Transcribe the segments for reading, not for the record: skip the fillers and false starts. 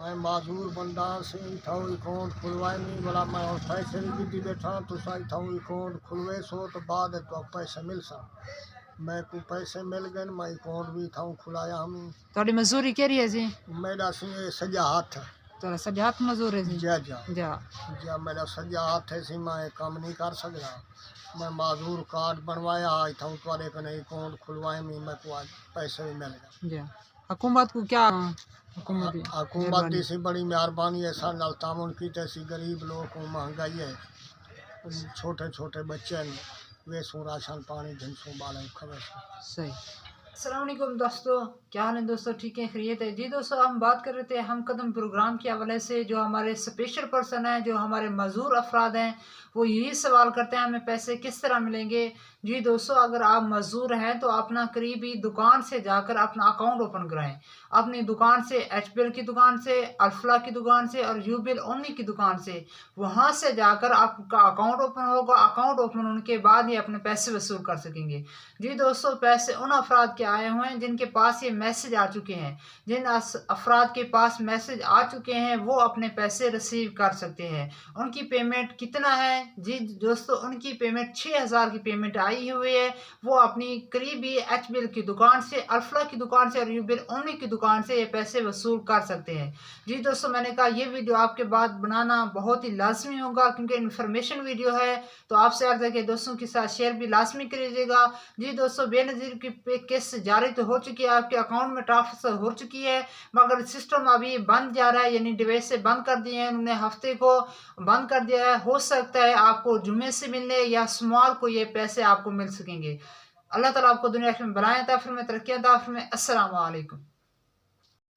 मैं माजूर बंदा से इठाऊ अकाउंट खुलवाए नहीं बोला मैं और पैसे भी दी बैठा तो सा इठाऊ अकाउंट खुलवे सो तो बाद तो पैसे मिल सा मैं को पैसे मिल गए मैं अकाउंट भी इठाऊ खुलाया हम ਤੁਹਾਡੀ ਮਜ਼ਦੂਰੀ ਕਿਹੜੀ ਹੈ ਜੀ? मेरा सी सजा हाथ है ਤੁਹਾਡਾ ਸੱਜਾ ਹੱਥ ਮਜ਼ਦੂਰ ਹੈ ਜੀ? जा जा ਜਾ जा मेरा सजा हाथ है सी मैं काम नहीं कर सकता मैं माजूर कार्ड बनवाया इठाऊ तुम्हारे कने अकाउंट खुलवाए में मैं को आज पैसे भी मिल गए जा हुकूमत को क्या हुकूमत की हुकूमत की सी बड़ी मेहरबानी है सर नाल तामुन की तैसी गरीब लोग को महंगाई है छोटे छोटे बच्चे हैं वे सो राशन पानी दिन सो बाल खबर सही। अस्सलाम वालेकुम दोस्तों, क्या हाल है दोस्तों? ठीक है, खैरियत है जी। दोस्तों हम बात कर रहे थे हम कदम प्रोग्राम के हवाले से। जो हमारे स्पेशल पर्सन हैं, जो हमारे मजदूर अफराद हैं, वो यही सवाल करते हैं हमें पैसे किस तरह मिलेंगे। जी दोस्तों, अगर आप मजदूर हैं तो अपना करीबी दुकान से जाकर अपना अकाउंट ओपन कराएं। अपनी दुकान से, HBL की दुकान से, अल्फला की दुकान से और यूबिल ओमनी की दुकान से, वहाँ से जाकर आपका अकाउंट ओपन होगा। अकाउंट ओपन होने के बाद ही अपने पैसे वसूल कर सकेंगे। जी दोस्तों, पैसे उन अफराद के आए हुए हैं जिनके पास ये मैसेज आ चुके हैं। जिन अफराद के पास मैसेज आ चुके हैं वो अपने पैसे रिसीव कर सकते हैं। उनकी पेमेंट कितना है? जी दोस्तों, उनकी पेमेंट 6000 की पेमेंट आई हुई है। वो अपनी करीबी HBL की दुकान से, अल्फला की दुकान से और यूबिल ओमनी की दुकान से ये पैसे वसूल कर सकते हैं। जी दोस्तों, मैंने कहा ये वीडियो आपके बाद बनाना बहुत ही लाजमी होगा क्योंकि इन्फॉर्मेशन वीडियो है। तो आपसे अर्ज है कि दोस्तों के साथ शेयर भी लाजमी करिएगा। जी दोस्तों, बेनज़ीर की किस्त जारी तो हो चुकी है, आपके अकाउंट में ट्रांसफर हो चुकी है, मगर सिस्टम अभी बंद जा रहा है, यानी डिवाइस से बंद कर दिए हैं उन्होंने, हफ्ते को बंद कर दिया है। हो सकता है आपको जुमे से मिलने या सोमवार को ये पैसे आपको मिल सकेंगे। अल्लाह ताला आपको दुनिया में बनाया था, फिर मैं तरक्की था, फिर मैं अस्सलाम वालेकुम।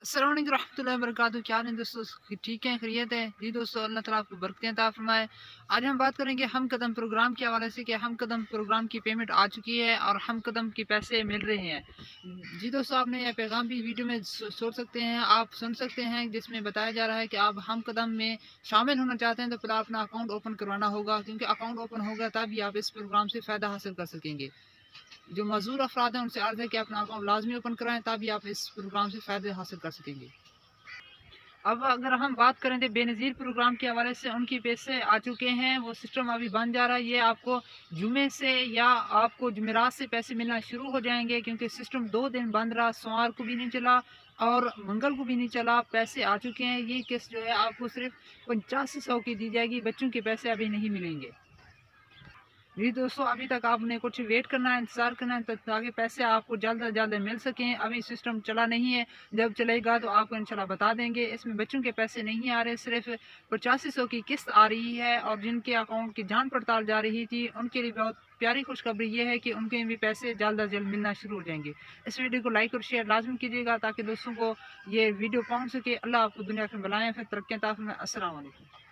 अस्सलाम वालेकुम रहमतुल्लाहि व बरकातहू। क्या हाल है दोस्तों? ठीक है, खैरियत है जी। दोस्तों अल्लाह ताला आपको बरकतें अता फरमाए। आज हम बात करेंगे हम कदम प्रोग्राम के हवाले से कि हम कदम प्रोग्राम की पेमेंट आ चुकी है और हम कदम के पैसे मिल रहे हैं। जी दोस्तों, आपने यह पैगाम भी वीडियो में सोच सकते हैं, आप सुन सकते हैं, जिसमें बताया जा रहा है कि आप हम कदम में शामिल होना चाहते हैं तो फिर अपना अकाउंट ओपन करवाना होगा, क्योंकि अकाउंट ओपन होगा तभी आप इस प्रोग्राम से फ़ायदा हासिल कर सकेंगे। जो मजदूर अफराद हैं उनसे अर्ज है कि अपना अकाउंट लाजमी ओपन कराएं ताकि आप इस प्रोग्राम से फ़ायदे हासिल कर सकेंगे। अब अगर हम बात करें तो बेनज़ीर प्रोग्राम के हवाले से उनके पैसे आ चुके हैं, वो सिस्टम अभी बंद जा रहा है। ये आपको जुमे से या आपको जुमेरात से पैसे मिलना शुरू हो जाएंगे, क्योंकि सिस्टम 2 दिन बंद रहा, सोमवार को भी नहीं चला और मंगल को भी नहीं चला। पैसे आ चुके हैं। ये किस्त जो है आपको सिर्फ 8500 की दी जाएगी, बच्चों के पैसे अभी नहीं मिलेंगे। जी दोस्तों, अभी तक आपने कुछ वेट करना है, इंतज़ार करना है ताकि पैसे आपको जल्द से जल्द मिल सकें। अभी सिस्टम चला नहीं है, जब चलेगा तो आपको इंशाल्लाह बता देंगे। इसमें बच्चों के पैसे नहीं आ रहे, सिर्फ 8500 की किस्त आ रही है और जिनके अकाउंट की जांच पड़ताल जा रही थी उनके लिए बहुत प्यारी खुशखबरी ये है कि उनके भी पैसे जल्द अज जल्द मिलना शुरू हो जाएंगे। इस वीडियो को लाइक और शेयर लाजमी कीजिएगा ताकि दोस्तों को ये वीडियो पहुँच सके। अल्लाह आपको दुनिया में बनाए, फिर तरक्की अता फरमाए। अस्सलाम वालेकुम।